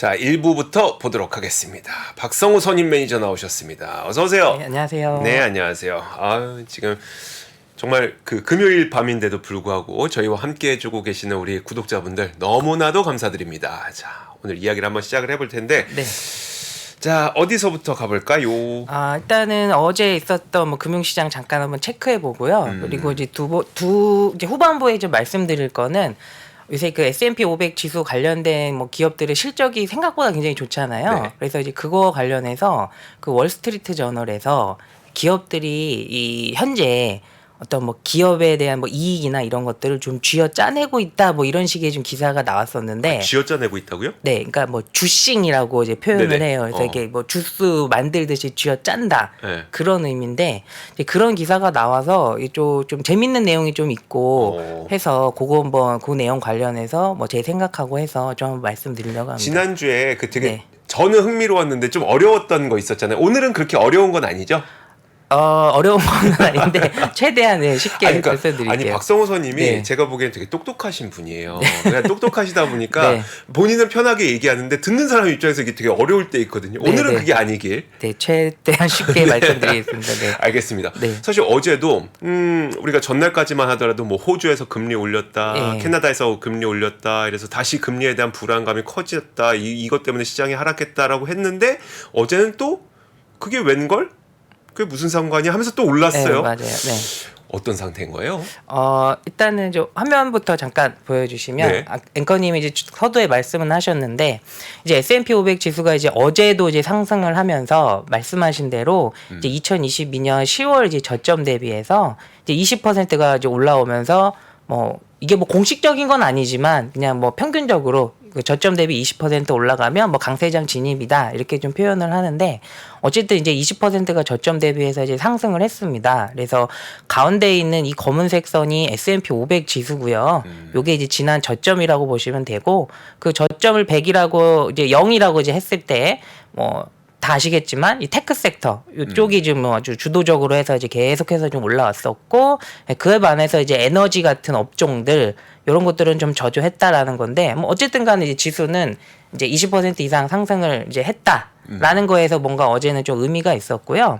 자, 1부부터 보도록 하겠습니다. 박성우 선임 매니저 나오셨습니다. 어서 오세요. 네, 안녕하세요. 네, 안녕하세요. 지금 정말 그 금요일 밤인데도 불구하고 저희와 함께 해주고 계시는 우리 구독자분들 너무나도 감사드립니다. 자, 오늘 이야기를 한번 시작을 해볼 텐데, 네. 자, 어디서부터 가볼까요? 일단은 어제 있었던 뭐 금융시장 잠깐 한번 체크해 보고요. 그리고 이제 이제 후반부에 좀 말씀드릴 거는 요새 그 S&P 500 지수 관련된 뭐 기업들의 실적이 생각보다 굉장히 좋잖아요. 네. 그래서 이제 그거 관련해서 그 월스트리트 저널에서 기업들이 이 현재 어떤 뭐 기업에 대한 뭐 이익이나 이런 것들을 좀 쥐어 짜내고 있다 뭐 이런 식의 좀 기사가 나왔었는데 쥐어짜내고 있다고요? 네, 그러니까 뭐 주싱이라고 이제 표현을 네네. 해요. 그래서 이게 뭐 주스 만들듯이 쥐어 짠다 네. 그런 의미인데 이제 그런 기사가 나와서 좀 재밌는 내용이 좀 있고 해서 그거 한번 그 내용 관련해서 뭐 제 생각하고 해서 좀 말씀드리려고 합니다. 지난주에 그 되게 네. 저는 흥미로웠는데 좀 어려웠던 거 있었잖아요. 오늘은 그렇게 어려운 건 아니죠? 어려운 건 아닌데 최대한 쉽게 말씀드릴게요. 아니 박성호 선님이 네. 제가 보기엔 되게 똑똑하신 분이에요. 그냥 똑똑하시다 보니까 네. 본인은 편하게 얘기하는데 듣는 사람 입장에서 이게 되게 어려울 때 있거든요. 네, 오늘은 네. 그게 아니길. 네, 최대한 쉽게 말씀드리겠습니다. 네. 알겠습니다. 네. 사실 어제도 우리가 전날까지만 하더라도 뭐 호주에서 금리 올렸다, 네. 캐나다에서 금리 올렸다, 이래서 다시 금리에 대한 불안감이 커졌다, 이것 때문에 시장이 하락했다라고 했는데 어제는 또 그게 웬걸? 그게 무슨 상관이야? 하면서 또 올랐어요. 네, 맞아요. 네. 어떤 상태인 거예요? 일단은 좀 화면부터 잠깐 보여주시면 네. 앵커님이 이제 서두에 말씀은 하셨는데 이제 S&P 500 지수가 이제 어제도 이제 상승을 하면서 말씀하신 대로 이제 2022년 10월 이제 저점 대비해서 이제 20%가 이제 올라오면서 뭐 이게 뭐 공식적인 건 아니지만 그냥 뭐 평균적으로 그 저점 대비 20% 올라가면 뭐 강세장 진입이다 이렇게 좀 표현을 하는데 어쨌든 이제 20%가 저점 대비해서 이제 상승을 했습니다. 그래서 가운데 있는 이 검은색 선이 S&P 500 지수고요. 요게 이제 지난 저점이라고 보시면 되고 그 저점을 100이라고 이제 0이라고 이제 했을 때 뭐 다 아시겠지만 이 테크 섹터 이쪽이 좀 아주 주도적으로 해서 이제 계속해서 좀 올라왔었고 그에 반해서 이제 에너지 같은 업종들 이런 것들은 좀 저조했다라는 건데 뭐 어쨌든 간에 이제 지수는 이제 20% 이상 상승을 이제 했다라는 거에서 뭔가 어제는 좀 의미가 있었고요.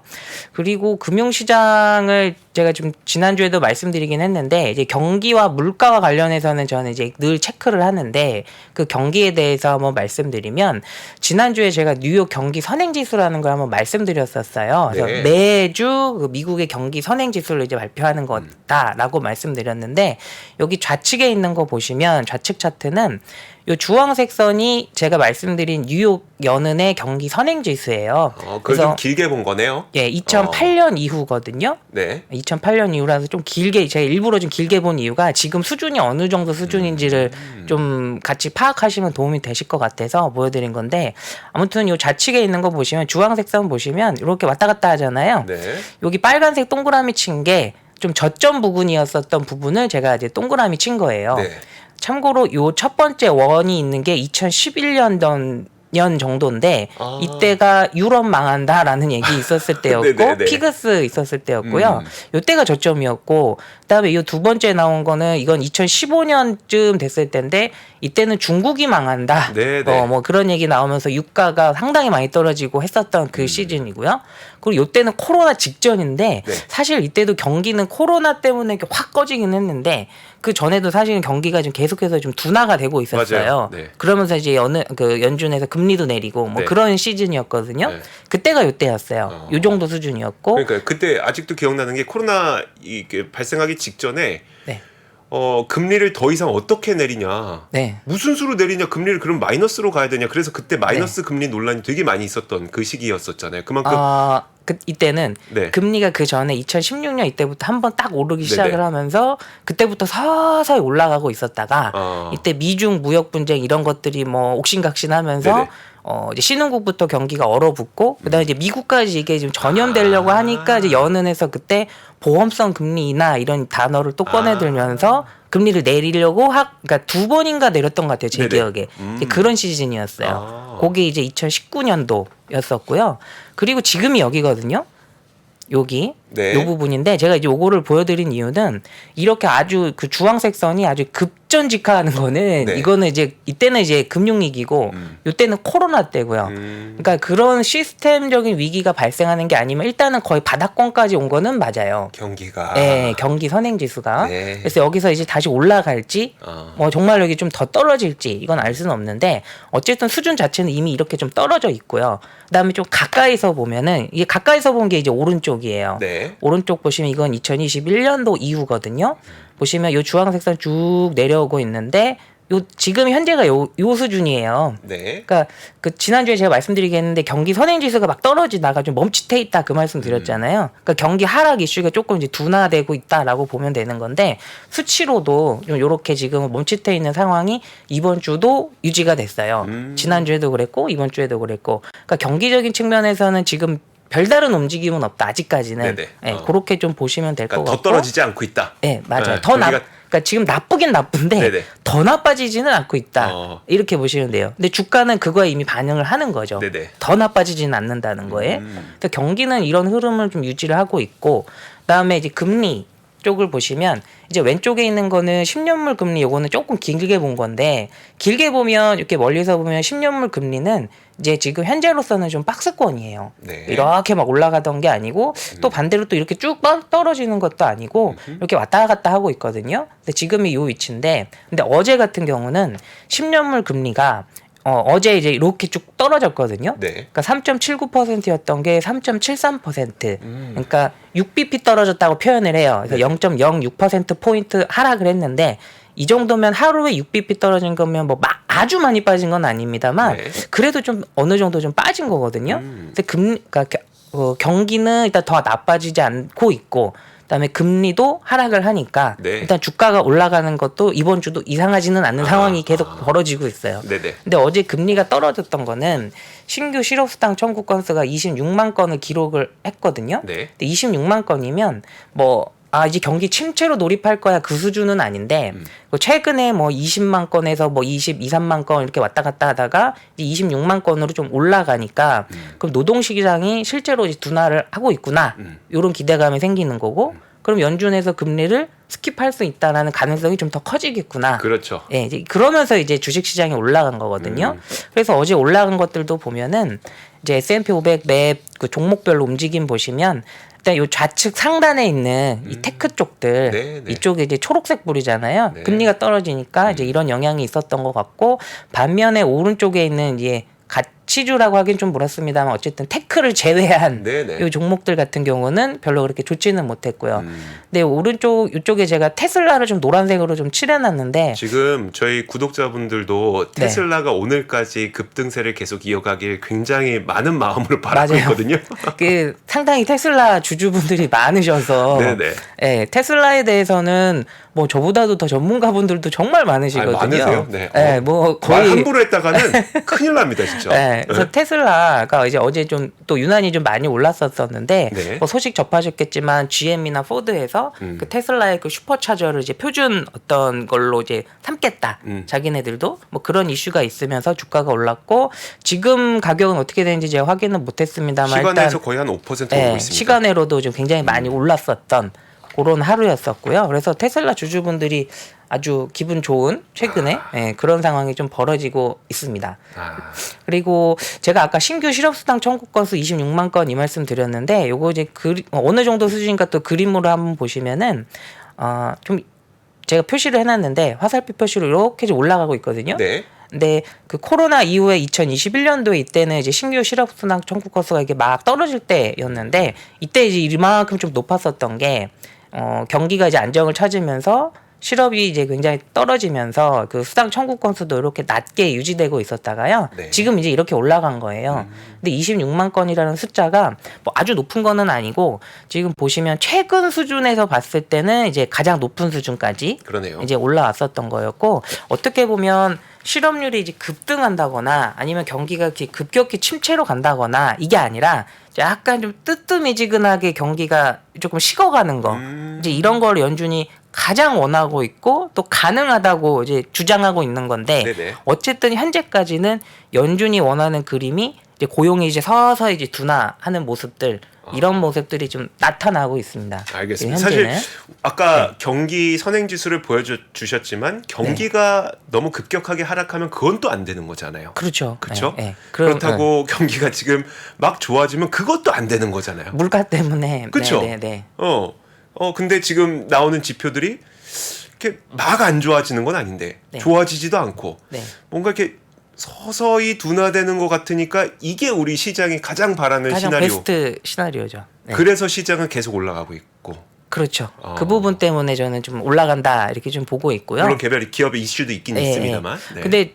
그리고 금융시장을 제가 좀 지난주에도 말씀드리긴 했는데 이제 경기와 물가와 관련해서는 저는 이제 늘 체크를 하는데 그 경기에 대해서 한번 말씀드리면 지난주에 제가 뉴욕 경기 선행지수라는 걸 한번 말씀드렸었어요. 그래서 네. 매주 그 미국의 경기 선행지수를 이제 발표하는 거다라고 말씀드렸는데 여기 좌측에 있는 거 보시면 좌측 차트는 요 주황색 선이 제가 말씀드린 뉴욕 연은의 경기 선행지수예요. 그걸 좀 길게 본 거네요. 예, 2008년 이후거든요. 네. 2008년 이후라서 좀 길게 제가 일부러 좀 길게 본 이유가 지금 수준이 어느 정도 수준인지를 좀 같이 파악하시면 도움이 되실 것 같아서 보여드린 건데 아무튼 요 좌측에 있는 거 보시면 주황색 선 보시면 이렇게 왔다 갔다 하잖아요. 네. 여기 빨간색 동그라미 친 게 좀 저점 부분이었었던 부분을 제가 이제 동그라미 친 거예요. 네. 참고로 요 첫 번째 원이 있는 게 2011년 년 정도인데 이때가 유럽 망한다라는 얘기 있었을 때였고 네네네. 피그스 있었을 때였고요. 요때가 저점이었고 그다음에 요 두 번째 나온 거는 이건 2015년쯤 됐을 때인데 이때는 중국이 망한다. 네네. 뭐 그런 얘기 나오면서 유가가 상당히 많이 떨어지고 했었던 그 시즌이고요. 그리고 요때는 코로나 직전인데 네. 사실 이때도 경기는 코로나 때문에 이렇게 확 꺼지긴 했는데 그 전에도 사실은 경기가 좀 계속해서 좀 둔화가 되고 있었어요. 맞아요. 네. 그러면서 이제 연준에서 금리도 내리고 뭐 네. 그런 시즌이었거든요. 네. 그때가 요때였어요. 요 정도 수준이었고. 그러니까 그때 아직도 기억나는 게 코로나 이게 발생하기 직전에 네. 금리를 더 이상 어떻게 내리냐. 네. 무슨 수로 내리냐. 금리를 그럼 마이너스로 가야 되냐. 그래서 그때 마이너스 금리 논란이 되게 많이 있었던 그 시기였었잖아요. 그만큼 이때는 네. 금리가 그 전에 2016년 이때부터 한번 딱 오르기 시작을 네네. 하면서 그때부터 서서히 올라가고 있었다가 이때 미중 무역 분쟁 이런 것들이 뭐 옥신각신하면서 네네. 이제 신흥국부터 경기가 얼어붙고 그다음에 이제 미국까지 이게 좀 전염되려고 하니까 이제 연은에서 그때 보험성 금리 인하 이런 단어를 또 꺼내들면서 금리를 내리려고 그러니까 두 번인가 내렸던 것 같아요. 제 네네. 기억에. 이제 그런 시즌이었어요. 그게 이제 2019년도였었고요. 그리고 지금이 여기거든요. 여기 네. 요 부분인데 제가 이제 요거를 보여드린 이유는 이렇게 아주 그 주황색 선이 아주 급전직하하는 거는 네. 이거는 이제 이때는 이제 금융위기고 요때는 코로나 때고요. 그러니까 그런 시스템적인 위기가 발생하는 게 아니면 일단은 거의 바닥권까지 온 거는 맞아요. 경기가. 네, 경기 선행지수가. 네. 그래서 여기서 이제 다시 올라갈지, 어. 뭐 정말 여기 좀 더 떨어질지 이건 알 수는 없는데 어쨌든 수준 자체는 이미 이렇게 좀 떨어져 있고요. 그다음에 좀 가까이서 보면은 이게 가까이서 본 게 이제 오른쪽이에요. 네. 오른쪽 보시면 이건 2021년도 이후거든요. 보시면 요 주황색 선 쭉 내려오고 있는데 요 지금 현재가 요 수준이에요. 네. 그러니까 그 지난주에 제가 말씀드리겠는데 경기 선행지수가 막 떨어지다가 좀 멈칫해 있다 그 말씀 드렸잖아요. 그러니까 경기 하락 이슈가 조금 이제 둔화되고 있다라고 보면 되는 건데 수치로도 좀 요렇게 지금 멈칫해 있는 상황이 이번 주도 유지가 됐어요. 지난주에도 그랬고 이번 주에도 그랬고. 그러니까 경기적인 측면에서는 지금 별다른 움직임은 없다 아직까지는. 네네. 네, 그렇게 좀 보시면 될 것 그러니까 같고. 더 떨어지지 않고 있다. 네, 맞아요. 네, 더 경기가- 그러니까 지금 나쁘긴 나쁜데 네네. 더 나빠지지는 않고 있다. 이렇게 이렇게 보시면 돼요. 근데 주가는 그거에 이미 반응을 하는 거죠. 네네. 더 나빠지지는 않는다는 거에. 그래서 경기는 이런 흐름을 좀 유지를 하고 있고, 그다음에 이제 금리 쪽을 보시면 이제 왼쪽에 있는 거는 10년물 금리 요거는 조금 길게 본 건데 길게 보면 이렇게 멀리서 보면 10년물 금리는 이제 지금 현재로서는 좀 박스권이에요. 네. 이렇게 막 올라가던 게 아니고 또 반대로 또 이렇게 쭉 떨어지는 것도 아니고 이렇게 왔다 갔다 하고 있거든요. 근데 지금이 요 위치인데 근데 어제 같은 경우는 10년물 금리가 어제 이제 이렇게 쭉 떨어졌거든요. 네. 그러니까 3.79%였던 게 3.73%. 그러니까 6bp 떨어졌다고 표현을 해요. 그래서 0.06% 포인트 하락을 했는데 이 정도면 하루에 6bp 떨어진 거면 뭐 아주 많이 빠진 건 아닙니다만 네. 그래도 좀 어느 정도 좀 빠진 거거든요. 근데 그러니까 경기는 일단 더 나빠지지 않고 있고 그다음에 금리도 하락을 하니까 네. 일단 주가가 올라가는 것도 이번 주도 이상하지는 않는 상황이 계속 벌어지고 있어요. 네네. 근데 어제 금리가 떨어졌던 거는 신규 실업수당 청구 건수가 26만 건을 기록을 했거든요. 네. 근데 26만 건이면 이제 경기 침체로 돌입할 거야 그 수준은 아닌데 최근에 뭐 20만 건에서 뭐 22, 3만 건 이렇게 왔다 갔다 하다가 이제 26만 건으로 좀 올라가니까 그럼 노동시장이 실제로 이제 둔화를 하고 있구나 이런 기대감이 생기는 거고 그럼 연준에서 금리를 스킵할 수 있다라는 가능성이 좀 더 커지겠구나. 그렇죠. 예, 이제 그러면서 이제 주식시장이 올라간 거거든요. 그래서 어제 올라간 것들도 보면은 이제 S&P 500 매 그 종목별로 움직임 보시면 일단 요 좌측 상단에 있는 이 테크 쪽들 네, 네. 이쪽에 이제 초록색 불이잖아요. 네. 금리가 떨어지니까 이제 이런 영향이 있었던 것 같고 반면에 오른쪽에 있는 이제 가치주라고 하긴 좀 그렇습니다만 어쨌든 테크를 제외한 네네. 이 종목들 같은 경우는 별로 그렇게 좋지는 못했고요. 근데 오른쪽 이쪽에 제가 테슬라를 좀 노란색으로 좀 칠해놨는데 지금 저희 구독자분들도 네. 테슬라가 오늘까지 급등세를 계속 이어가길 굉장히 많은 마음으로 바라고 맞아요. 있거든요. 그 상당히 테슬라 주주분들이 많으셔서 네네. 예, 테슬라에 대해서는 뭐 저보다도 더 전문가분들도 정말 많으시거든요. 많으세요? 네. 예, 뭐 말 거의 함부로 했다가는 큰일 납니다, 진짜. 네, 그래서 테슬라가 이제 어제 좀 또 유난히 좀 많이 올랐었었는데 네. 뭐 소식 접하셨겠지만 GM이나 포드에서 그 테슬라의 그 슈퍼차저를 이제 표준 어떤 걸로 이제 삼겠다. 자기네들도 뭐 그런 이슈가 있으면서 주가가 올랐고 지금 가격은 어떻게 되는지 제가 확인은 못했습니다만 시간에서 일단 거의 한 5% 오르고 네, 있습니다. 시간으로도 좀 굉장히 많이 올랐었던 그런 하루였었고요. 그래서 테슬라 주주분들이 아주 기분 좋은 최근에 그런 상황이 좀 벌어지고 있습니다. 그리고 제가 아까 신규 실업수당 청구 건수 26만 건 이 말씀 드렸는데 요거 이제 어느 정도 수준인가 또 그림으로 한번 보시면은 좀 제가 표시를 해놨는데 화살표 표시로 이렇게 좀 올라가고 있거든요. 네. 근데 그 코로나 이후에 2021년도에 이때는 이제 신규 실업수당 청구 건수가 이게 막 떨어질 때였는데 이때 이제 이만큼 좀 높았었던 게 경기가 이제 안정을 찾으면서 실업이 이제 굉장히 떨어지면서 그 수당 청구 건수도 이렇게 낮게 유지되고 있었다가요. 네. 지금 이제 이렇게 올라간 거예요. 근데 26만 건이라는 숫자가 뭐 아주 높은 거는 아니고 지금 보시면 최근 수준에서 봤을 때는 이제 가장 높은 수준까지 그러네요. 이제 올라왔었던 거였고 어떻게 보면 실업률이 이제 급등한다거나 아니면 경기가 이렇게 급격히 침체로 간다거나 이게 아니라 약간 좀 뜨뜻미지근하게 경기가 조금 식어가는 거 이제 이런 걸 연준이 가장 원하고 있고 또 가능하다고 이제 주장하고 있는 건데 네네. 어쨌든 현재까지는 연준이 원하는 그림이 이제 고용이 이제 서서히 이제 둔화하는 모습들 이런 모습들이 좀 나타나고 있습니다. 알겠습니다. 현재는. 사실 아까 경기 선행지수를 보여주셨지만 경기가 너무 급격하게 하락하면 그건 또 안 되는 거잖아요. 그렇죠. 그렇죠? 네, 네. 그렇다고 경기가 지금 막 좋아지면 그것도 안 되는 거잖아요. 물가 때문에. 그렇죠? 네, 네, 네. 근데 지금 나오는 지표들이 이렇게 막 안 좋아지는 건 아닌데 네. 좋아지지도 않고 네. 뭔가 이렇게 서서히 둔화되는 것 같으니까 이게 우리 시장이 가장 바라는 가장 시나리오. 베스트 시나리오죠. 네. 그래서 시장은 계속 올라가고 있고. 그렇죠. 그 부분 때문에 저는 좀 올라간다 이렇게 좀 보고 있고요. 물론 개별 기업의 이슈도 있긴 네, 있습니다만. 네. 근데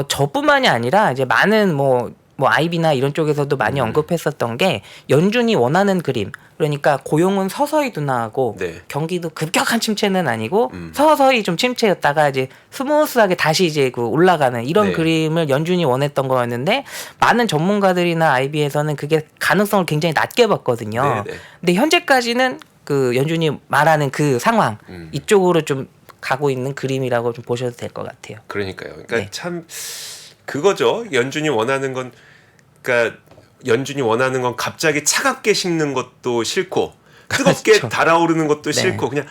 저뿐만이 아니라 이제 많은 뭐 아이비나 이런 쪽에서도 많이 언급했었던 게 연준이 원하는 그림. 그러니까 고용은 서서히 둔화하고 네. 경기도 급격한 침체는 아니고 서서히 좀 침체였다가 이제 스무스하게 다시 이제 그 올라가는 이런 네. 그림을 연준이 원했던 거였는데 많은 전문가들이나 아이비에서는 그게 가능성을 굉장히 낮게 봤거든요. 네, 네. 근데 현재까지는 그 연준이 말하는 그 상황 이쪽으로 좀 가고 있는 그림이라고 좀 보셔도 될 것 같아요. 그러니까요. 그러니까 네. 참 그거죠. 연준이 원하는 건 갑자기 차갑게 식는 것도 싫고 뜨겁게 그렇죠. 달아오르는 것도 네. 싫고 그냥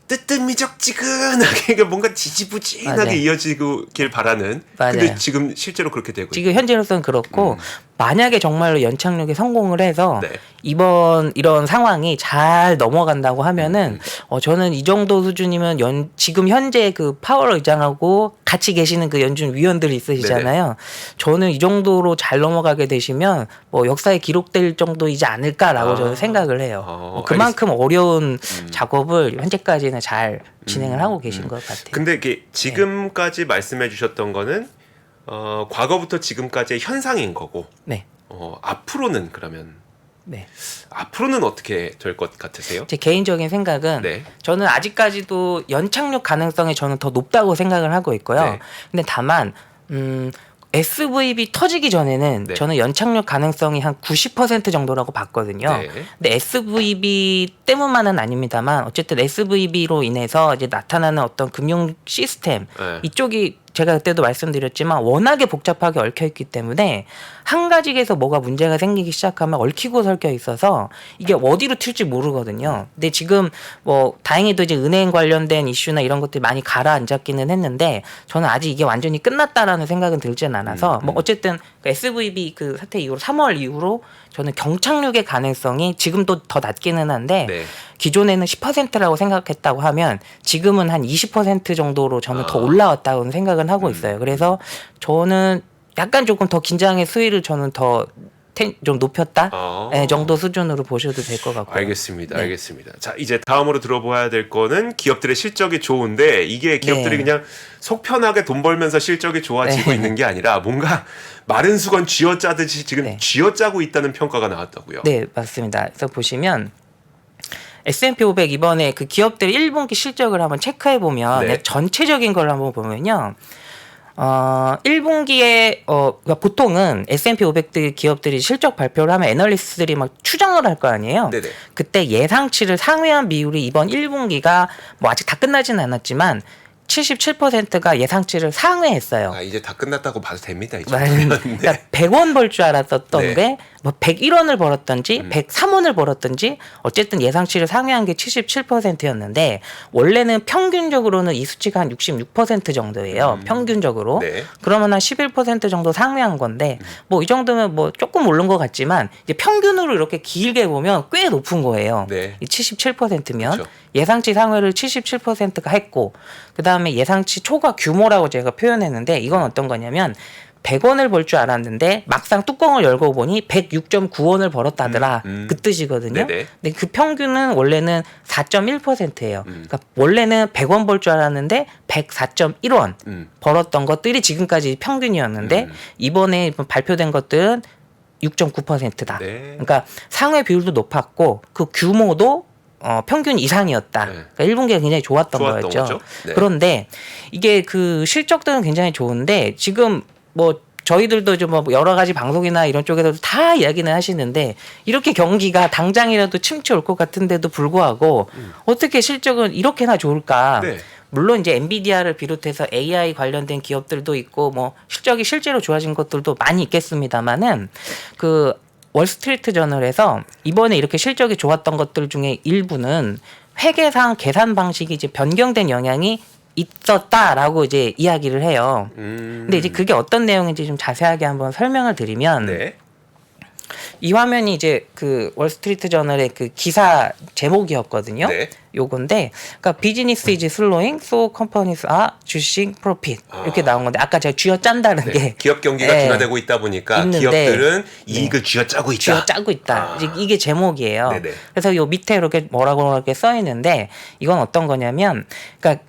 뜨뜻미적지근하게 이게 뭔가 지지부진하게 맞아요. 이어지길 바라는. 맞아요. 근데 지금 실제로 그렇게 되고 지금 현재로서는 그렇고 만약에 정말로 연착륙에 성공을 해서 네. 이번 이런 상황이 잘 넘어간다고 하면은 저는 이 정도 수준이면 지금 현재 그 파월 의장하고 같이 계시는 그 연준 위원들이 있으시잖아요. 저는 이 정도로 잘 넘어가게 되시면 뭐 역사에 기록될 정도이지 않을까라고 저는 생각을 해요. 그만큼 어려운 작업을 현재까지는 잘 진행을 하고 계신 것 같아요. 근데 이게 지금까지 말씀해 주셨던 거는 과거부터 지금까지의 현상인 거고 네. 앞으로는 그러면 네. 앞으로는 어떻게 될 것 같으세요? 제 개인적인 생각은 네. 저는 아직까지도 연착륙 가능성이 저는 더 높다고 생각을 하고 있고요. 네. 근데 다만 SVB 터지기 전에는 네. 저는 연착륙 가능성이 한 90% 정도라고 봤거든요. 네. 근데 SVB 때문만은 아닙니다만 어쨌든 SVB로 인해서 이제 나타나는 어떤 금융 시스템 네. 이쪽이 제가 그때도 말씀드렸지만 워낙에 복잡하게 얽혀있기 때문에 한 가지에서 뭐가 문제가 생기기 시작하면 얽히고 설켜 있어서 이게 어디로 튈지 모르거든요. 근데 지금 뭐 다행히도 이제 은행 관련된 이슈나 이런 것들이 많이 가라앉았기는 했는데 저는 아직 이게 완전히 끝났다라는 생각은 들지는 않아서 뭐 어쨌든 그 SVB 그 사태 이후로 3월 이후로 저는 경착륙의 가능성이 지금도 더 낮기는 한데 네. 기존에는 10%라고 생각했다고 하면 지금은 한 20% 정도로 저는 더 올라왔다고 생각은 하고 있어요. 그래서 저는 약간 조금 더 긴장의 수위를 저는 더 좀 높였다 정도 수준으로 보셔도 될 것 같고요. 알겠습니다. 네. 알겠습니다. 자, 이제 다음으로 들어봐야 될 거는 기업들의 실적이 좋은데 이게 기업들이 네. 그냥 속 편하게 돈 벌면서 실적이 좋아지고 네. 있는 게 아니라 뭔가 마른 수건 쥐어짜듯이 지금 네. 쥐어짜고 있다는 평가가 나왔다고요. 네, 맞습니다. 그래서 보시면 S&P 500 이번에 그 기업들 1분기 실적을 한번 체크해 보면 네. 전체적인 걸 한번 보면요. 1분기에 그러니까 보통은 S&P 500 기업들이 실적 발표를 하면 애널리스트들이 막 추정을 할 거 아니에요. 네네. 그때 예상치를 상회한 비율이 이번 1분기가 뭐 아직 다 끝나지는 않았지만 77%가 예상치를 상회했어요. 아, 이제 다 끝났다고 봐도 됩니다. 이제. 그러니까 100원 벌 줄 알았었던 네. 게 뭐 101원을 벌었던지 103원을 벌었던지 어쨌든 예상치를 상회한 게 77%였는데 원래는 평균적으로는 이 수치가 한 66% 정도예요. 평균적으로. 네. 그러면 한 11% 정도 상회한 건데 뭐 이 정도면 뭐 조금 오른 것 같지만 이제 평균으로 이렇게 길게 보면 꽤 높은 거예요. 네. 이 77%면 그렇죠. 예상치 상회를 77%가 했고 그다음에 예상치 초과 규모라고 제가 표현했는데 이건 어떤 거냐면 100원을 벌 줄 알았는데 막상 뚜껑을 열고 보니 106.9원을 벌었다더라. 그 뜻이거든요. 네네. 근데 그 평균은 원래는 4.1%예요. 그러니까 원래는 100원 벌 줄 알았는데 104.1원 벌었던 것들이 지금까지 평균이었는데 이번에 발표된 것들은 6.9%다. 네. 그러니까 상회 비율도 높았고 그 규모도 평균 이상이었다. 네. 그러니까 1분기가 굉장히 좋았던 좋았던 거였죠. 거죠. 네. 그런데 이게 그 실적들은 굉장히 좋은데 지금 뭐 저희들도 좀 뭐 여러 가지 방송이나 이런 쪽에서도 다 이야기는 하시는데 이렇게 경기가 당장이라도 침체 올 것 같은데도 불구하고 어떻게 실적은 이렇게나 좋을까? 네. 물론 이제 엔비디아를 비롯해서 AI 관련된 기업들도 있고 뭐 실적이 실제로 좋아진 것들도 많이 있겠습니다만은 그 월스트리트 저널에서 이번에 이렇게 실적이 좋았던 것들 중에 일부는 회계상 계산 방식이 이제 변경된 영향이 있었다라고 이제 이야기를 해요. 근데 이제 그게 어떤 내용인지 좀 자세하게 한번 설명을 드리면 네. 이 화면이 이제 그 월스트리트 저널의 그 기사 제목이었거든요. 네. 요건데, 그러니까 비즈니스 이즈 슬로잉, so companies are juicing profit 이렇게 나온 건데 아까 제가 쥐어 짠다는 네. 게 기업 경기가 예, 둔화되고 있다 보니까 있는데, 기업들은 이익을 쥐어짜고 있다. 쥐어짜고 있다. 이제 이게 제목이에요. 네네. 그래서 요 밑에 이렇게 뭐라고 이렇게 써 있는데 이건 어떤 거냐면, 그러니까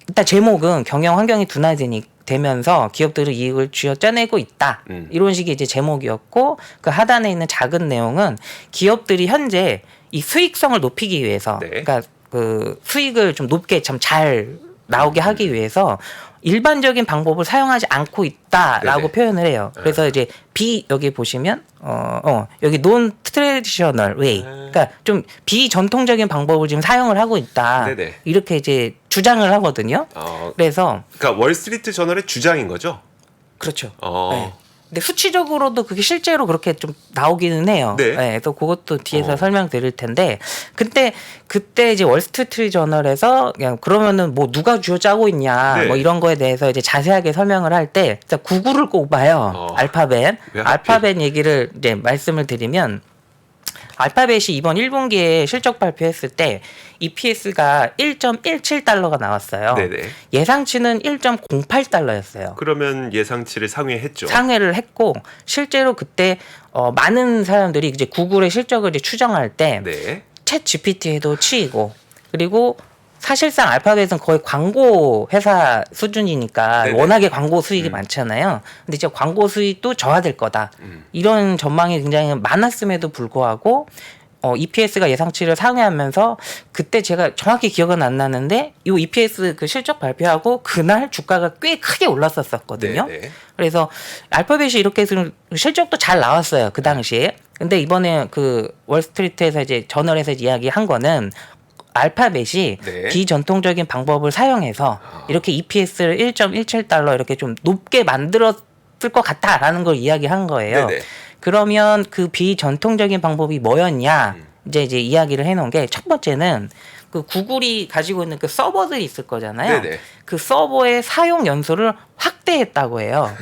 일단 제목은 경영 환경이 둔화되면서 기업들은 이익을 쥐어짜내고 있다. 이런 식의 이제 제목이었고 그 하단에 있는 작은 내용은 기업들이 현재 이 수익성을 높이기 위해서, 네. 그러니까 그 수익을 좀 높게 참 잘 나오게 하기 위해서 일반적인 방법을 사용하지 않고 있다라고 네네. 표현을 해요. 그래서 이제 여기 보시면 여기 non traditional way, 그러니까 좀 비전통적인 방법을 지금 사용을 하고 있다. 네네. 이렇게 이제 주장을 하거든요. 그래서 그러니까 월스트리트 저널의 주장인 거죠. 그렇죠. 어. 네. 근데 수치적으로도 그게 실제로 그렇게 좀 나오기는 해요. 네. 그래서 그것도 뒤에서 설명드릴 텐데, 그때 이제 월스트리트 저널에서 그냥 그러면은 뭐 누가 쥐어짜고 있냐, 네. 뭐 이런 거에 대해서 이제 자세하게 설명을 할 때 구글을 꼽아요. 알파벳. 왜 하필? 알파벳 얘기를 이제 말씀을 드리면. 알파벳이 이번 1분기에 실적 발표했을 때 EPS가 1.17달러가 나왔어요. 네네. 예상치는 1.08달러였어요. 그러면 예상치를 상회했죠. 상회를 했고 실제로 그때 많은 사람들이 이제 구글의 실적을 이제 추정할 때 네. 챗 GPT에도 치이고, 그리고 사실상 알파벳은 거의 광고 회사 수준이니까 네네. 워낙에 광고 수익이 많잖아요. 근데 이제 광고 수익도 저하될 거다. 이런 전망이 굉장히 많았음에도 불구하고 EPS가 예상치를 상회하면서, 그때 제가 정확히 기억은 안 나는데 이 EPS 그 실적 발표하고 그날 주가가 꽤 크게 올랐었거든요. 네네. 그래서 알파벳이 이렇게 해서 실적도 잘 나왔어요, 그 당시에. 근데 이번에 그 월스트리트에서 이제 저널에서 이야기한 거는 알파벳이 네. 비전통적인 방법을 사용해서 이렇게 EPS를 1.17달러 이렇게 좀 높게 만들었을 것 같다라는 걸 이야기한 거예요. 네네. 그러면 그 비전통적인 방법이 뭐였냐? 이제 이야기를 해놓은 게, 첫 번째는 그 구글이 가지고 있는 그 서버들이 있을 거잖아요. 네네. 그 서버의 사용 연수를 확대했다고 해요.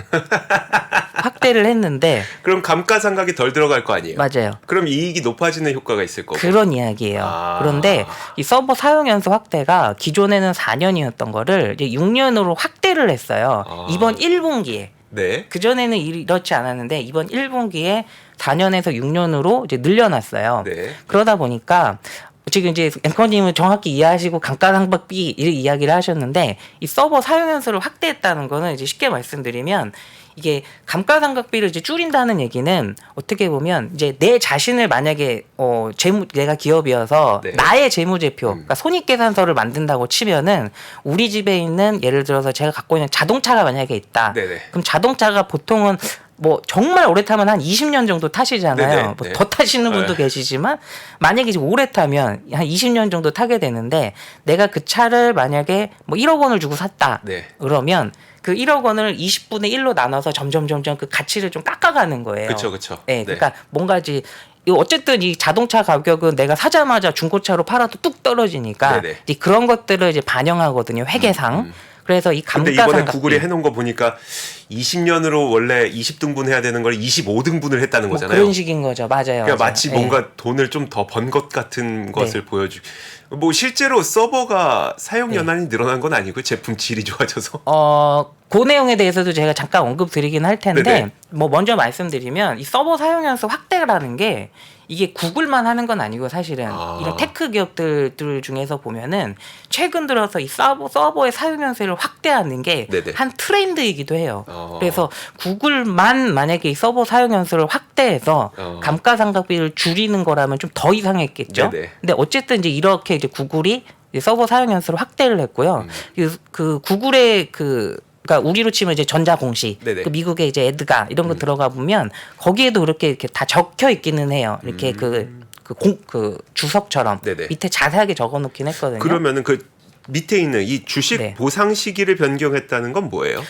확대를 했는데, 그럼 감가상각이 덜 들어갈 거 아니에요? 맞아요. 그럼 이익이 높아지는 효과가 있을 거고. 그런 이야기예요. 아. 그런데 이 서버 사용 연수 확대가 기존에는 4년이었던 거를 이제 6년으로 확대를 했어요. 아. 이번 1분기에. 네. 그전에는 이렇지 않았는데 이번 1분기에 4년에서 6년으로 이제 늘려놨어요. 네. 그러다 보니까 지금 이제 앵커님은 정확히 이해하시고 감가상각비 이야기를 하셨는데, 이 서버 사용 연수를 확대했다는 거는 이제 쉽게 말씀드리면 이게 감가상각비를 이제 줄인다는 얘기는 어떻게 보면 이제 내 자신을 만약에 내가 기업이어서 네. 나의 재무제표, 그러니까 손익계산서를 만든다고 치면은 우리 집에 있는, 예를 들어서 제가 갖고 있는 자동차가 만약에 있다. 네네. 그럼 자동차가 보통은 뭐 정말 오래 타면 한 20년 정도 타시잖아요. 네네. 뭐 네. 더 타시는 분도 네. 계시지만 만약에 이제 오래 타면 한 20년 정도 타게 되는데, 내가 그 차를 만약에 뭐 1억 원을 주고 샀다. 네. 그러면 그 1억 원을 20분의 1로 나눠서 점점 그 가치를 좀 깎아가는 거예요. 그쵸. 네, 그러니까 뭔가 이제 어쨌든 이 자동차 가격은 내가 사자마자 중고차로 팔아도 뚝 떨어지니까 네네. 이제 그런 것들을 이제 반영하거든요, 회계상. 그래서 이 근데 이번에 감가상각비. 구글이 해놓은 거 보니까 20년으로 원래 20등분 해야 되는 걸 25등분을 했다는 뭐 거잖아요. 그런 식인 거죠, 맞아요. 그러니까 맞아요. 마치 예. 뭔가 돈을 좀 더 번 것 같은 것을 보여주. 뭐 실제로 서버가 사용 연한이 늘어난 건 아니고 제품 질이 좋아져서. 그 내용에 대해서도 제가 잠깐 언급드리긴 할 텐데, 네네. 뭐 먼저 말씀드리면 이 서버 사용 연수 확대라는 게 이게 구글만 하는 건 아니고 사실은 이런 테크 기업들 중에서 보면은 최근 들어서 이 서버의 사용 연수를 확대하는 게 네네. 한 트렌드이기도 해요. 그래서 구글만 만약에 이 서버 사용 연수를 확대해서 감가상각비를 줄이는 거라면 좀 더 이상했겠죠. 네네. 근데 어쨌든 이제 이렇게 이제 구글이 이제 서버 사용 연수를 확대를 했고요. 그 구글의 그러니까 우리로 치면 이제 전자공시, 네네. 그 미국의 이제 에드가 이런 거 들어가 보면 거기에도 그렇게 이렇게 다 적혀 있기는 해요. 이렇게 그 주석처럼 네네. 밑에 자세하게 적어놓긴 했거든요. 그러면은 그 밑에 있는 이 주식 네. 보상 시기를 변경했다는 건 뭐예요?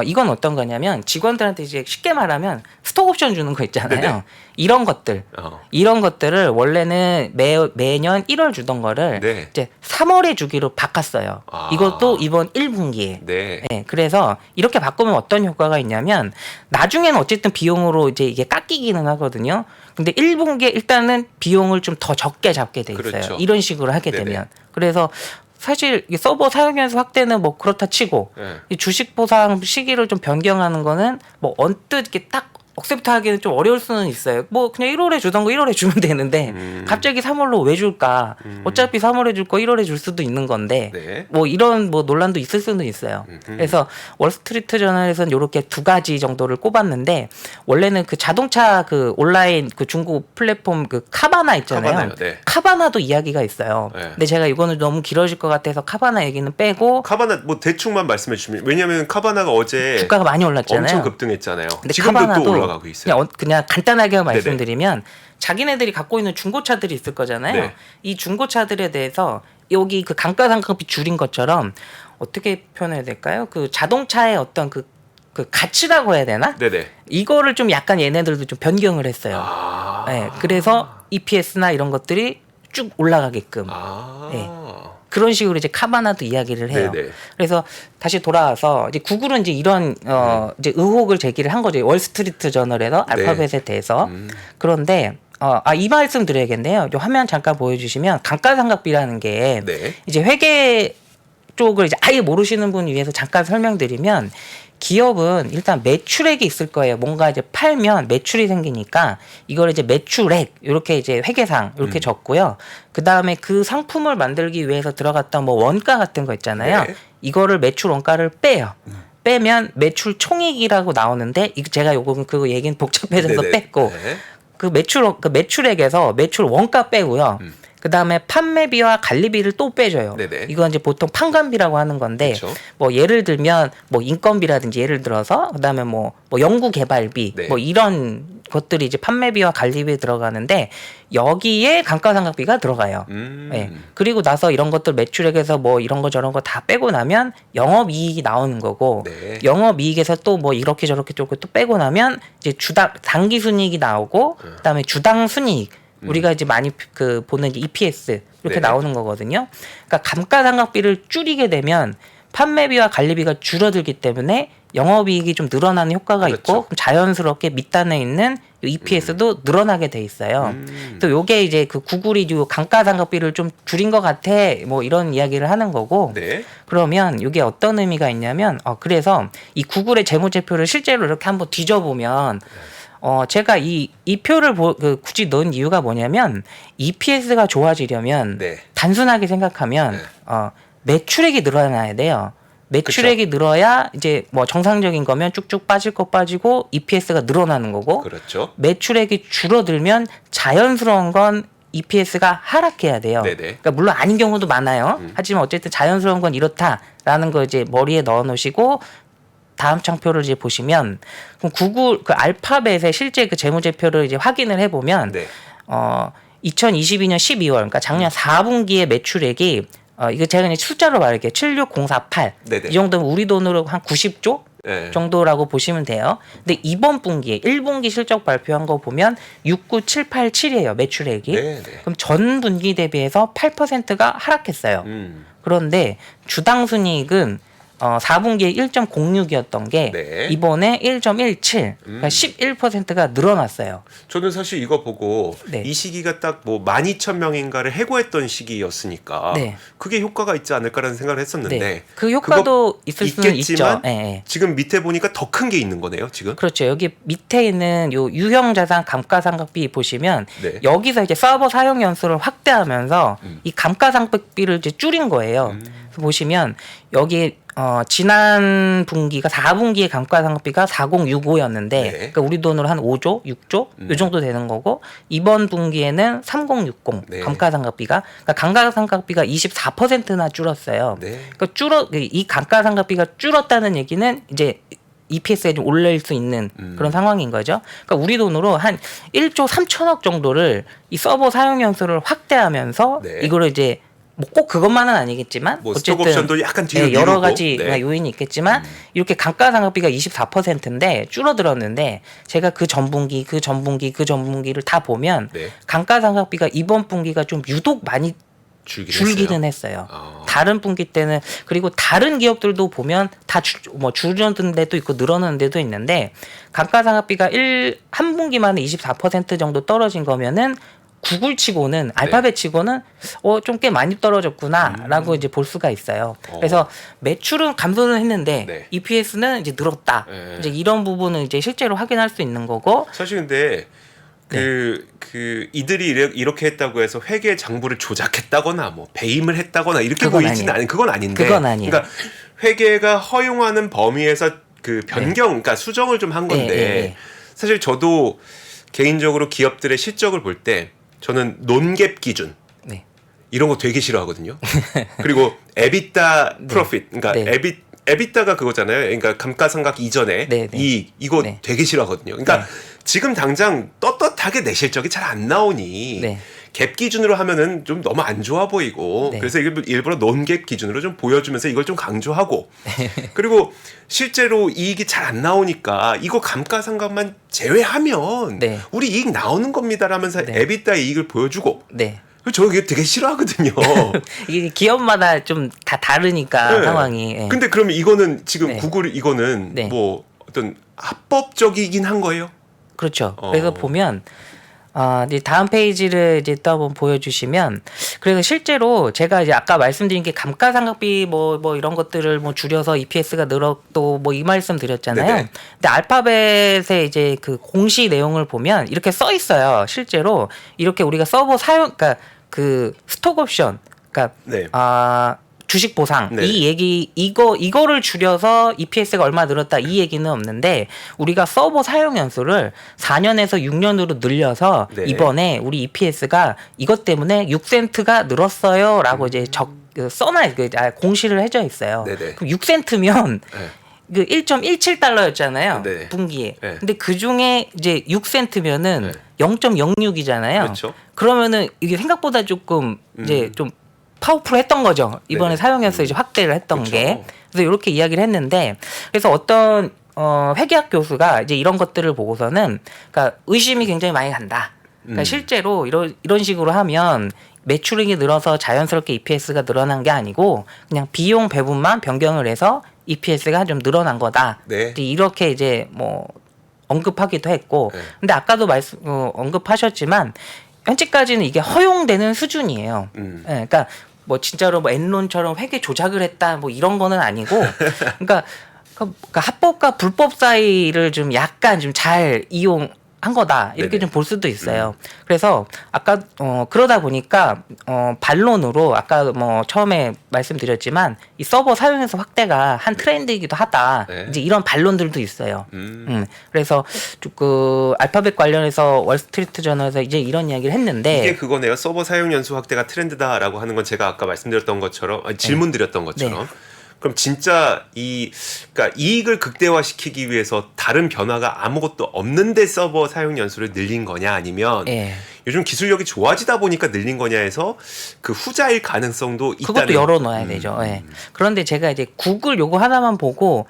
이건 어떤 거냐면 직원들한테 이제 쉽게 말하면 스톡 옵션 주는 거 있잖아요. 네네. 이런 것들. 어. 이런 것들을 원래는 매년 1월 주던 거를 네. 이제 3월에 주기로 바꿨어요. 아. 이것도 이번 1분기에. 네. 네, 그래서 이렇게 바꾸면 어떤 효과가 있냐면 나중에는 어쨌든 비용으로 이제 이게 깎이기는 하거든요. 근데 1분기에 일단은 비용을 좀 더 적게 잡게 돼 있어요. 그렇죠. 이런 식으로 하게 네네. 되면. 그래서 사실 이 서버 사용연수 확대는 뭐 그렇다 치고 네. 이 주식 보상 시기를 좀 변경하는 거는 뭐 언뜻 이렇게 딱 억셉트 하기는 좀 어려울 수는 있어요. 뭐 그냥 1월에 주던 거 1월에 주면 되는데 갑자기 3월로 왜 줄까? 어차피 3월에 줄 거 1월에 줄 수도 있는 건데 네. 뭐 이런 뭐 논란도 있을 수는 있어요. 그래서 월스트리트 저널에서는 이렇게 두 가지 정도를 꼽았는데 원래는 그 자동차 그 온라인 그 중고 플랫폼 그 카바나 있잖아요. 카바나요, 네. 카바나도 이야기가 있어요. 네. 근데 제가 이거는 너무 길어질 것 같아서 카바나 얘기는 빼고 카바나 뭐 대충만 말씀해 주시면 왜냐하면 카바나가 어제 주가가 많이 올랐잖아요. 엄청 급등했잖아요. 근데 지금도 또 카바나도 올라가고 있어요. 그냥 간단하게 말씀드리면 자기네들이 갖고 있는 중고차들이 있을 거잖아요. 네. 이 중고차들에 대해서 여기 그 감가상각비 줄인 것처럼 어떻게 표현해야 될까요? 그 자동차의 어떤 그 가치라고 해야 되나? 네네. 이거를 좀 약간 얘네들도 좀 변경을 했어요. 아. 네, 그래서 EPS나 이런 것들이 쭉 올라가게끔 아. 네. 그런 식으로 이제 카바나도 이야기를 해요. 네네. 그래서 다시 돌아와서 이제 구글은 이제 이런 이제 의혹을 제기를 한 거죠. 월스트리트 저널에서 알파벳에 대해서. 그런데 이 말씀 드려야겠네요. 이 화면 잠깐 보여주시면 감가상각비라는 게 네. 이제 회계 쪽을 이제 아예 모르시는 분 위해서 잠깐 설명드리면 기업은 일단 매출액이 있을 거예요. 뭔가 이제 팔면 매출이 생기니까 이걸 이제 매출액 이렇게 이제 회계상 이렇게 적고요. 그 다음에 그 상품을 만들기 위해서 들어갔던 뭐 원가 같은 거 있잖아요. 네. 이거를 매출 원가를 빼요. 빼면 매출 총익이라고 나오는데 제가 요거 그 얘기는 복잡해져서 네네. 뺐고 네. 그 매출액에서 매출 원가 빼고요. 그 다음에 판매비와 관리비를 또 빼줘요. 네네. 이건 이제 보통 판관비라고 하는 건데, 그쵸. 뭐 예를 들면 뭐 인건비라든지 예를 들어서 그 다음에 뭐 연구 개발비 네. 뭐 이런 것들이 이제 판매비와 관리비에 들어가는데 여기에 감가상각비가 들어가요. 예. 그리고 나서 이런 것들 매출액에서 뭐 이런 거 저런 거 다 빼고 나면 영업이익이 나오는 거고 네. 영업이익에서 또 뭐 이렇게 저렇게 또 빼고 나면 이제 당기순이익이 나오고 그다음에 주당순이익 우리가 이제 많이 그 보는 이제 EPS 이렇게 네. 나오는 거거든요. 그러니까 감가상각비를 줄이게 되면 판매비와 관리비가 줄어들기 때문에 영업이익이 좀 늘어나는 효과가 그렇죠. 있고 그럼 자연스럽게 밑단에 있는 EPS도 늘어나게 돼 있어요. 또 요게 이제 그 구글이 요 감가상각비를 좀 줄인 것 같아 뭐 이런 이야기를 하는 거고 네. 그러면 이게 어떤 의미가 있냐면 그래서 이 구글의 재무제표를 실제로 이렇게 한번 뒤져보면 제가 이 표를 굳이 넣은 이유가 뭐냐면 EPS가 좋아지려면 네. 단순하게 생각하면 네. 매출액이 늘어나야 돼요. 매출액이 늘어야 이제 뭐 정상적인 거면 쭉쭉 빠질 거 빠지고 EPS가 늘어나는 거고 그렇죠. 매출액이 줄어들면 자연스러운 건 EPS가 하락해야 돼요. 네네. 그러니까 물론 아닌 경우도 많아요. 하지만 어쨌든 자연스러운 건 이렇다라는 거 이제 머리에 넣어 놓으시고 다음 창표를 이제 보시면 그럼 구글 그 알파벳의 실제 그 재무제표를 이제 확인을 해 보면 네. 2022년 12월 그러니까 작년 4분기의 매출액이 이거 제가 그냥 숫자로 말할게요. 76048. 네네. 이 정도면 우리 돈으로 한 90조 네. 정도라고 보시면 돼요. 근데 이번 분기에 1분기 실적 발표한 거 보면 69787이에요. 매출액이. 네, 네. 그럼 전 분기 대비해서 8%가 하락했어요. 그런데 주당 순이익은 4분기에 1.06이었던 게 네. 이번에 1.17, 그러니까 11%가 늘어났어요. 저는 사실 이거 보고 네. 이 시기가 딱 뭐 12,000명인가를 해고했던 시기였으니까 네. 그게 효과가 있지 않을까라는 생각을 했었는데 네. 그 효과도 있을 수는 있겠지만 있죠. 네. 지금 밑에 보니까 더 큰 게 있는 거네요, 지금. 그렇죠. 여기 밑에 있는 요 유형자산 감가상각비 보시면 네. 여기서 이제 서버 사용 연수를 확대하면서 이 감가상각비를 이제 줄인 거예요. 그래서 보시면 여기 지난 분기가 4분기의 감가상각비가 4065였는데 네. 그러니까 우리 돈으로 한 5조, 6조 요 정도 되는 거고 이번 분기에는 3060 네. 감가상각비가 그러니까 감가상각비가 24%나 줄었어요. 네. 그러니까 이 감가상각비가 줄었다는 얘기는 이제 EPS에 좀 올릴 수 있는 그런 상황인 거죠. 그러니까 우리 돈으로 한 1조 3천억 정도를 이 서버 사용 연수를 확대하면서 네. 이거를 이제 뭐 꼭 그것만은 아니겠지만 뭐 어쨌든 스톡옵션도 약간 뒤로 여러 미루고. 가지 네. 요인이 있겠지만 이렇게 감가상각비가 24%인데 줄어들었는데 제가 그 전분기를 다 보면 네. 감가상각비가 이번 분기가 좀 유독 많이 줄기는 했어요. 다른 분기 때는 그리고 다른 기업들도 보면 다 줄어든 데도 있고 늘어나는 데도 있는데 감가상각비가 한 분기만에 24% 정도 떨어진 거면은 구글 치고는 알파벳 치고는 좀 꽤 많이 떨어졌구나라고 이제 볼 수가 있어요. 그래서 매출은 감소는 했는데 네. EPS는 이제 늘었다. 네. 이제 이런 부분은 이제 실제로 확인할 수 있는 거고. 사실 근데 이들이 이렇게 했다고 해서 회계 장부를 조작했다거나 뭐 배임을 했다거나 이렇게 그건 보이지는 아니에요. 그건 아닌데. 그건 아니에요. 그러니까 회계가 허용하는 범위에서 그 변경, 그러니까 수정을 좀 한 건데 네. 사실 저도 개인적으로 기업들의 실적을 볼 때 저는 논갭 기준 네. 이런 거 되게 싫어하거든요. 그리고 에비타 프로핏, 그러니까 네. 에비타가 그거잖아요. 그러니까 감가상각 이전에 네, 네. 이익 이거 네. 되게 싫어하거든요. 그러니까 네. 지금 당장 떳떳하게 내 실적이 잘 안 나오니 네. 갭 기준으로 하면은 좀 너무 안 좋아 보이고 네. 그래서 일부러 논갭 기준으로 좀 보여주면서 이걸 좀 강조하고 그리고 실제로 이익이 잘 안 나오니까 이거 감가상각만 제외하면 네. 우리 이익 나오는 겁니다라면서 네. 에비타 이익을 보여주고 네. 저 이게 되게 싫어하거든요. 이게 기업마다 좀 다 다르니까 네. 상황이. 예. 근데 그러면 이거는 지금 네. 구글 이거는 네. 뭐 어떤 합법적이긴 한 거예요? 그렇죠. 그래서 보면 이제 다음 페이지를 이제 또 한번 보여주시면 그래서 실제로 제가 이제 아까 말씀드린 게 감가상각비 뭐 이런 것들을 뭐 줄여서 EPS가 늘었고 뭐 이 말씀 드렸잖아요. 네네. 근데 알파벳의 이제 그 공시 내용을 보면 이렇게 써 있어요. 실제로 이렇게 우리가 서버 사용, 그러니까 그 스톡 옵션, 그러니까 네. 주식 보상 네. 이 얘기 이거를 줄여서 EPS가 얼마 늘었다 이 얘기는 없는데 우리가 서버 사용 연수를 4년에서 6년으로 늘려서 네. 이번에 우리 EPS가 이것 때문에 6센트가 늘었어요라고 이제 공시를 해져 있어요. 네네. 그럼 6센트면 네. 그 1.17달러였잖아요. 네. 분기에. 네. 근데 그 중에 이제 6센트면은 네. 0.06이잖아요. 그렇죠. 그러면은 이게 생각보다 조금 이제 좀 파워풀했던 거죠. 이번에 네네. 사용해서 이제 확대를 했던 그렇죠. 게. 그래서 이렇게 이야기를 했는데 그래서 어떤 회계학 교수가 이제 이런 것들을 보고서는 그러니까 의심이 굉장히 많이 간다. 그러니까 실제로 이런 식으로 하면 매출액이 늘어서 자연스럽게 EPS가 늘어난 게 아니고 그냥 비용 배분만 변경을 해서 EPS가 좀 늘어난 거다. 네. 이제 이렇게 이제 뭐 언급하기도 했고, 네. 근데 아까도 언급하셨지만 현재까지는 이게 허용되는 수준이에요. 그러니까 뭐 진짜로 뭐 엔론처럼 회계 조작을 했다 뭐 이런 거는 아니고, 그러니까 합법과 불법 사이를 좀 약간 좀 잘 이용한 거다 이렇게 네네. 좀 볼 수도 있어요. 그래서 아까 그러다 보니까 반론으로 아까 뭐 처음에 말씀드렸지만 이 서버 사용해서 확대가 한 트렌드이기도 하다. 네. 이제 이런 반론들도 있어요. 그래서 그 알파벳 관련해서 월스트리트 저널에서 이제 이런 이야기를 했는데 이게 그거네요. 서버 사용 연수 확대가 트렌드다라고 하는 건 제가 아까 말씀드렸던 것처럼 질문 드렸던 것처럼. 그럼 진짜 그러니까 이익을 극대화시키기 위해서 다른 변화가 아무것도 없는데 서버 사용 연수를 늘린 거냐 아니면 요즘 기술력이 좋아지다 보니까 늘린 거냐 해서 그 후자일 가능성도 있다는. 그것도 열어놔야 되죠. 그런데 제가 이제 구글 요거 하나만 보고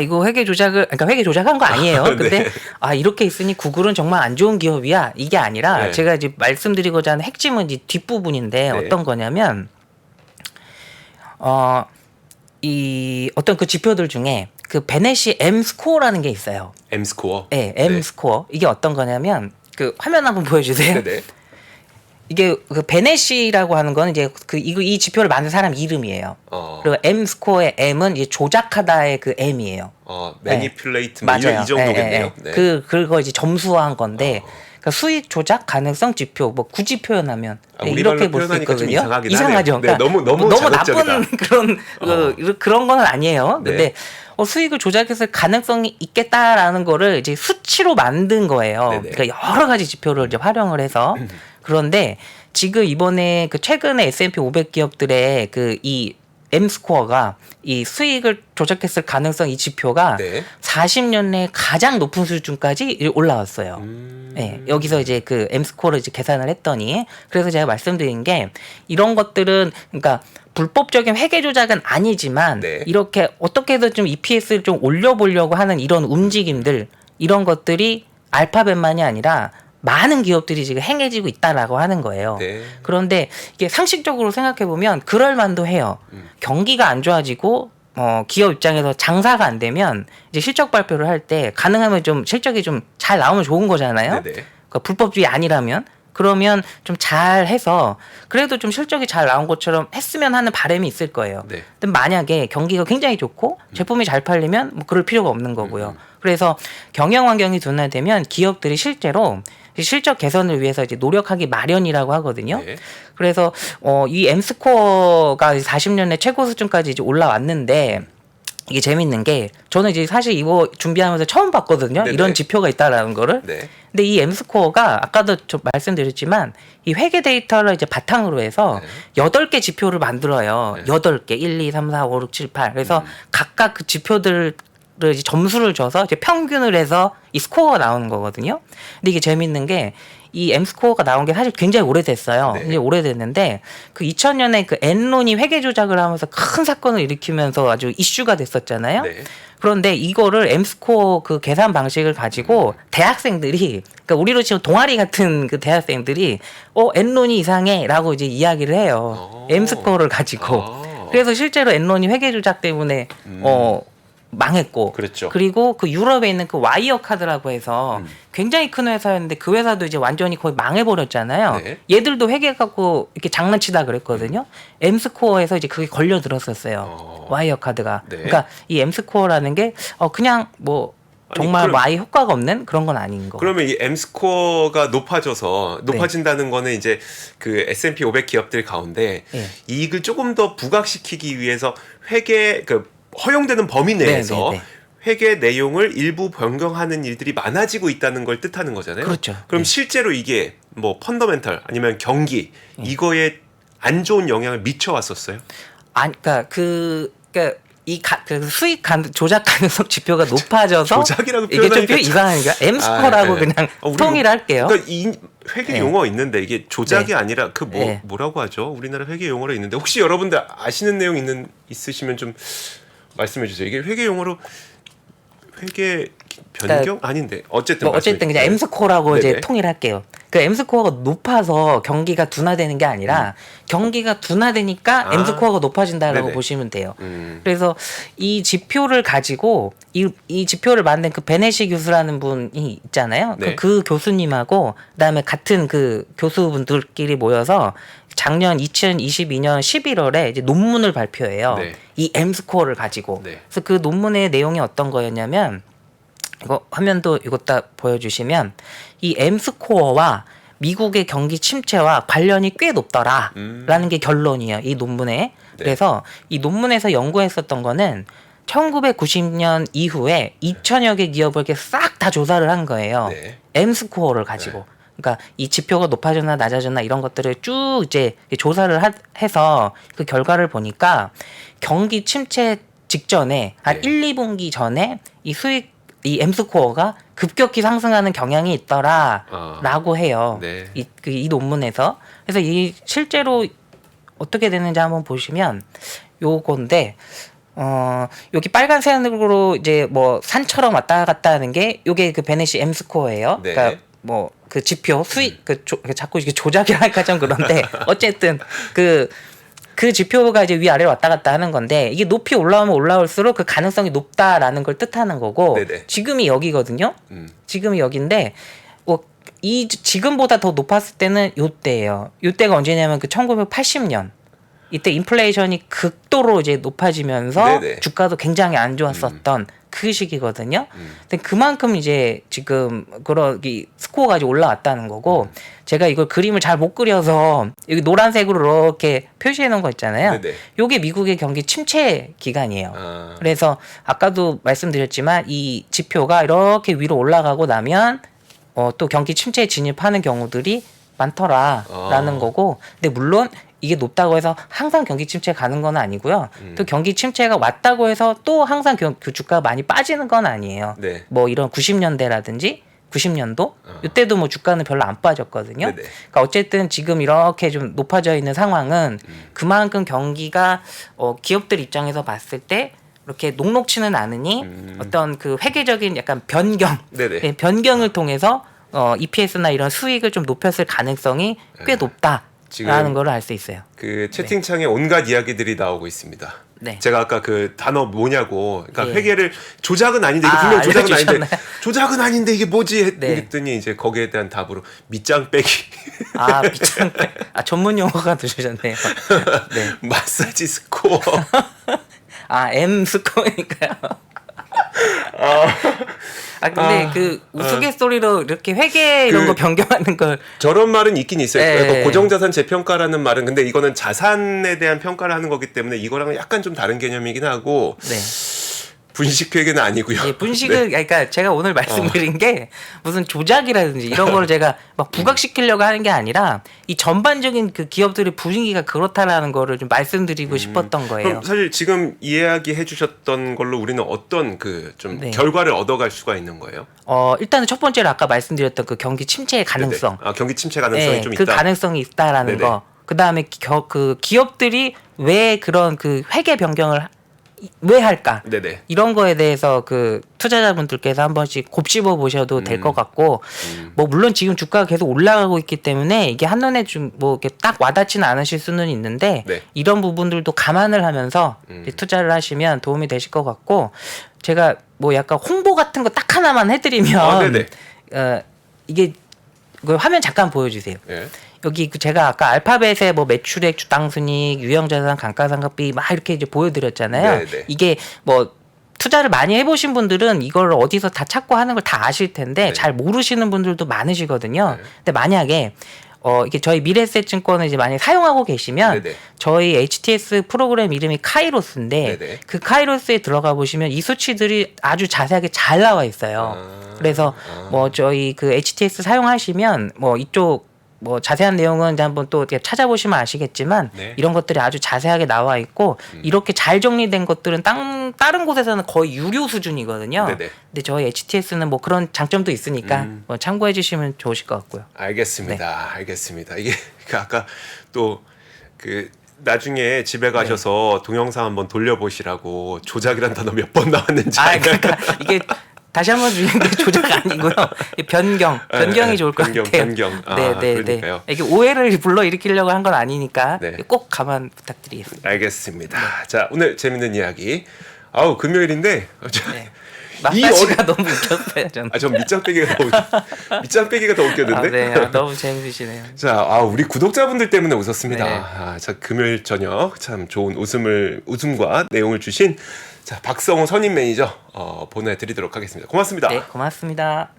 이거 회계 조작한 거 아니에요. 근데 네. 이렇게 있으니 구글은 정말 안 좋은 기업이야. 이게 아니라 네. 제가 이제 말씀드리고자 하는 핵심은 이제 뒷부분인데 어떤 거냐면 이 어떤 그 지표들 중에 그 베넷이 M 스코어라는 게 있어요. M 스코어. 네, M 스코어. 이게 어떤 거냐면 그 화면 한번 보여주세요. 네네. 이게 그 베넷이라고 하는 건 이제 이 지표를 만든 사람 이름이에요. 그리고 M 스코어의 M은 이제 조작하다의 그 M이에요. 매니플레이트 맞아요. 이 정도겠네요. 네. 그거 이제 점수화한 건데. 그러니까 수익 조작 가능성 지표 뭐 굳이 표현하면 이렇게 볼 수 표현하니까 좀 있거든요. 이상하긴 하네요. 그러니까 네, 너무 자극적이다. 나쁜 그런 건 아니에요. 네. 근데 수익을 조작했을 가능성이 있겠다라는 거를 이제 수치로 만든 거예요. 네네. 그러니까 여러 가지 지표를 이제 활용을 해서 그런데 지금 이번에 그 최근에 S&P 500 기업들의 그 이 M 스코어가 이 수익을 조작했을 가능성 이 지표가 네. 40년 내에 가장 높은 수준까지 올라왔어요. 네, 여기서 이제 그 M 스코어를 이제 계산을 했더니 그래서 제가 말씀드린 게 이런 것들은 그러니까 불법적인 회계 조작은 아니지만 네. 이렇게 어떻게든 좀 EPS를 좀 올려보려고 하는 이런 움직임들 이런 것들이 알파벳만이 아니라 많은 기업들이 지금 행해지고 있다라고 하는 거예요. 네. 그런데 이게 상식적으로 생각해 보면 그럴 만도 해요. 경기가 안 좋아지고 기업 입장에서 장사가 안 되면 이제 실적 발표를 할 때 가능하면 좀 실적이 좀 잘 나오면 좋은 거잖아요. 네네. 그러니까 불법주의 아니라면 그러면 좀 잘해서 그래도 좀 실적이 잘 나온 것처럼 했으면 하는 바람이 있을 거예요. 네. 근데 만약에 경기가 굉장히 좋고 제품이 잘 팔리면 뭐 그럴 필요가 없는 거고요. 그래서 경영 환경이 둔화되면 기업들이 실제로 실적 개선을 위해서 이제 노력하기 마련이라고 하거든요. 네. 그래서 이 M 스코어가 40년의 최고 수준까지 이제 올라왔는데 이게 재밌는 게 저는 이제 사실 이거 준비하면서 처음 봤거든요. 네네. 이런 지표가 있다라는 거를. 네. 근데 이 M 스코어가 아까도 좀 말씀드렸지만 이 회계 데이터를 이제 바탕으로 해서 네. 8개 지표를 만들어요. 네. 8개. 1, 2, 3, 4, 5, 6, 7, 8. 그래서 각각 그 지표들을 이제 점수를 줘서 이제 평균을 해서 이 스코어가 나오는 거거든요. 근데 이게 재밌는 게 이 M 스코어가 나온 게 사실 굉장히 오래됐어요. 네. 굉장히 오래됐는데 그 2000년에 그 엔론이 회계 조작을 하면서 큰 사건을 일으키면서 아주 이슈가 됐었잖아요. 네. 그런데 이거를 M 스코어 그 계산 방식을 가지고 대학생들이 그러니까 우리로 치면 동아리 같은 그 대학생들이 엔론이 이상해라고 이제 이야기를 해요. M 스코어를 가지고. 그래서 실제로 엔론이 회계 조작 때문에 망했고 그렇죠. 그리고 그 유럽에 있는 그 와이어 카드라고 해서 굉장히 큰 회사였는데 그 회사도 이제 완전히 거의 망해버렸잖아요. 네. 얘들도 회계 갖고 이렇게 장난치다 그랬거든요. M 스코어에서 이제 그게 걸려 들었었어요. 와이어 카드가. 네. 그러니까 이 M 스코어라는 게 그냥 뭐 아니, 정말 그럼- 아예 효과가 없는 그런 건 아닌 거. 그러면 이 M 스코어가 높아진다는 거는 이제 그 S&P 500 기업들 가운데 네. 이익을 조금 더 부각시키기 위해서 회계 허용되는 범위 내에서 네. 회계 내용을 일부 변경하는 일들이 많아지고 있다는 걸 뜻하는 거잖아요. 그렇죠. 그럼 네. 실제로 이게 뭐 펀더멘털 아니면 경기 이거에 안 좋은 영향을 미쳐 왔었어요? 그러니까 그 수익 조작 가능성 지표가 높아져서 조작이라고 이게 좀 표현하니까 이상하니까 M 스코어라고 네. 그냥 우리 통일할게요. 그러니까 이 회계 네. 용어 있는데 이게 조작이 네. 아니라 네. 뭐라고 하죠? 우리나라 회계 용어로 있는데 혹시 여러분들 아시는 내용 있으시면 좀 말씀해 주세요. 이게 회계 용어로 회계 변경 아닌데 어쨌든 어쨌든 그냥 말씀해 M 스코어라고 네네. 이제 통일할게요. 그 M 스코어가 높아서 경기가 둔화되는 게 아니라 경기가 둔화되니까 M 스코어가 높아진다라고 네네. 보시면 돼요. 음. 그래서 이 지표를 가지고 이 지표를 만든 그 베네시 교수라는 분이 있잖아요. 네. 그 교수님하고 그다음에 같은 그 교수분들끼리 모여서 작년 2022년 11월에 이제 논문을 발표해요. 네. 이 M 스코어를 가지고. 네. 그래서 그 논문의 내용이 어떤 거였냐면 이거 화면도 이것다 보여주시면 이 M 스코어와 미국의 경기 침체와 관련이 꽤 높더라라는 게 결론이에요. 이 논문에. 네. 그래서 이 논문에서 연구했었던 거는 1990년 이후에 2천여 개 기업을 이렇게 싹 다 조사를 한 거예요. 네. M 스코어를 가지고. 그러니까 이 지표가 높아졌나 낮아졌나 이런 것들을 쭉 이제 조사를 해서 그 결과를 보니까 경기 침체 직전에 한 네. 1, 2분기 전에 이 M 스코어가 급격히 상승하는 경향이 있더라라고 해요. 네. 이 논문에서. 그래서 이 실제로 어떻게 되는지 한번 보시면 요건데 여기 빨간색으로 이제 뭐 산처럼 왔다 갔다 하는 게 요게 그 베네시 M 스코어예요. 네. 그러니까 뭐 그 지표 수익 자꾸 이게 조작이라 할까 좀 그런데 어쨌든 그 지표가 이제 위아래로 왔다 갔다 하는 건데 이게 높이 올라오면 올라올수록 그 가능성이 높다라는 걸 뜻하는 거고 네네. 지금이 여기거든요. 지금이 여기인데 지금보다 더 높았을 때는 요때예요. 요때가 언제냐면 그 1980년 이때 인플레이션이 극도로 이제 높아지면서 네네. 주가도 굉장히 안 좋았었던 그 시기거든요. 근데 그만큼 이제 지금 이 스코어가 이제 올라왔다는 거고 제가 이걸 그림을 잘 못 그려서 여기 노란색으로 이렇게 표시해 놓은 거 있잖아요. 네네. 요게 미국의 경기 침체 기간이에요. 아. 그래서 아까도 말씀드렸지만 이 지표가 이렇게 위로 올라가고 나면 또 경기 침체에 진입하는 경우들이 많더라라는 거고 근데 물론 이게 높다고 해서 항상 경기 침체 가는 건 아니고요. 또 경기 침체가 왔다고 해서 또 항상 그 주가가 많이 빠지는 건 아니에요. 네. 뭐 이런 90년대라든지 90년도 이때도 뭐 주가는 별로 안 빠졌거든요. 네네. 그러니까 어쨌든 지금 이렇게 좀 높아져 있는 상황은 그만큼 경기가 기업들 입장에서 봤을 때 이렇게 녹록치는 않으니 어떤 그 회계적인 약간 변경, 네네. 네, 변경을 통해서 EPS나 이런 수익을 좀 높였을 가능성이 꽤 높다라는 지금 걸 알 수 있어요. 그 채팅창에 온갖 이야기들이 나오고 있습니다. 네. 제가 아까 그 단어 뭐냐고, 그러니까 예. 회계를 조작은 아닌데 이게 분명 조작은 아닌데 알려주셨나요? 조작은 아닌데 이게 뭐지 네. 했더니 이제 거기에 대한 답으로 밑장 빼기, 아, 밑장빼. 아, 전문 용어가 들으셨네요. 네. 마사지 스코어. 아, M 스코어니까요. 근데 그 우스갯소리로 이렇게 회계 이런 그 거 변경하는 걸 저런 말은 있긴 있어요. 네. 그러니까 고정자산 재평가라는 말은 근데 이거는 자산에 대한 평가를 하는 거기 때문에 이거랑은 약간 좀 다른 개념이긴 하고 네. 분식회계는 아니고요. 예, 분식을 네. 그러니까 제가 오늘 말씀드린 게 무슨 조작이라든지 이런 거를 제가 막 부각시키려고 하는 게 아니라 이 전반적인 그 기업들의 분위기가 그렇다라는 거를 좀 말씀드리고 싶었던 거예요. 그럼 사실 지금 이야기 해주셨던 걸로 우리는 어떤 그 좀 네. 결과를 얻어갈 수가 있는 거예요? 일단은 첫 번째로 아까 말씀드렸던 그 경기 침체의 가능성. 네네. 아, 경기 침체 가능성이 네, 좀 그 있다. 가능성이 있다라는 네네. 거. 그다음에 그 기업들이 왜 그런 그 회계 변경을 왜 할까? 네네. 이런 거에 대해서 그 투자자분들께서 한 번씩 곱씹어 보셔도 될 것 같고, 뭐 물론 지금 주가가 계속 올라가고 있기 때문에 이게 한눈에 좀 뭐 이렇게 딱 와닿지는 않으실 수는 있는데 네. 이런 부분들도 감안을 하면서 이제 투자를 하시면 도움이 되실 것 같고, 제가 뭐 약간 홍보 같은 거 딱 하나만 해드리면 네네. 이게 그 화면 잠깐 보여주세요. 예. 여기 그 제가 아까 알파벳에 뭐 매출액, 주당순이익, 유형자산, 감가상각비 막 이렇게 이제 보여드렸잖아요. 네네. 이게 뭐 투자를 많이 해보신 분들은 이걸 어디서 다 찾고 하는 걸 다 아실 텐데 네. 잘 모르시는 분들도 많으시거든요. 네. 근데 만약에 이게 저희 미래에셋증권을 이제 많이 사용하고 계시면 네네. 저희 HTS 프로그램 이름이 카이로스인데 네네. 그 카이로스에 들어가 보시면 이 수치들이 아주 자세하게 잘 나와 있어요. 그래서 뭐 저희 그 HTS 사용하시면 뭐 이쪽 뭐 자세한 내용은 이제 한번 또 이렇게 찾아보시면 아시겠지만 네. 이런 것들이 아주 자세하게 나와 있고 이렇게 잘 정리된 것들은 다른 곳에서는 거의 유료 수준이거든요. 네네. 근데 저희 HTS는 뭐 그런 장점도 있으니까 뭐 참고해 주시면 좋으실 것 같고요. 알겠습니다. 알겠습니다. 이게 그 아까 또 그 나중에 집에 가셔서 동영상 한번 돌려보시라고 조작이란 단어 몇 번 나왔는지. 그러니까 이게 다시 한번 주는 게 조작 아니고요. 변경이 좋을 것 같아요. 변경. 그러니까요. 이게 오해를 불러일으키려고 한 건 아니니까 네. 꼭 감안 부탁드리겠습니다. 알겠습니다. 자, 오늘 재밌는 이야기. 아우, 금요일인데. 네. 마사지가 너무 웃겼어요, 저는. 전 밑장 빼기가 더 웃겼는데. 네, 너무 재밌으시네요. 자, 우리 구독자분들 때문에 웃었습니다. 네. 자, 금요일 저녁 참 좋은 웃음과 내용을 주신 자, 박성호 선임 매니저 보내드리도록 하겠습니다. 고맙습니다. 네, 고맙습니다.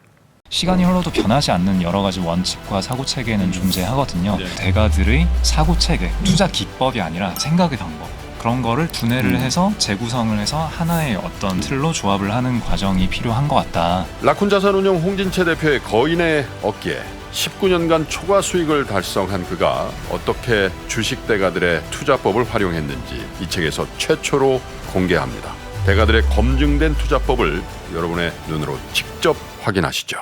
시간이 흘러도 변하지 않는 여러 가지 원칙과 사고 체계는 존재하거든요. 대가들의 사고 체계, 투자 기법이 아니라 생각의 방법. 그런 거를 분해를 해서 재구성을 해서 하나의 어떤 틀로 조합을 하는 과정이 필요한 것 같다. 라쿤 자산운용 홍진채 대표의 거인의 어깨에 19년간 초과 수익을 달성한 그가 어떻게 주식 대가들의 투자법을 활용했는지 이 책에서 최초로 공개합니다. 대가들의 검증된 투자법을 여러분의 눈으로 직접 확인하시죠.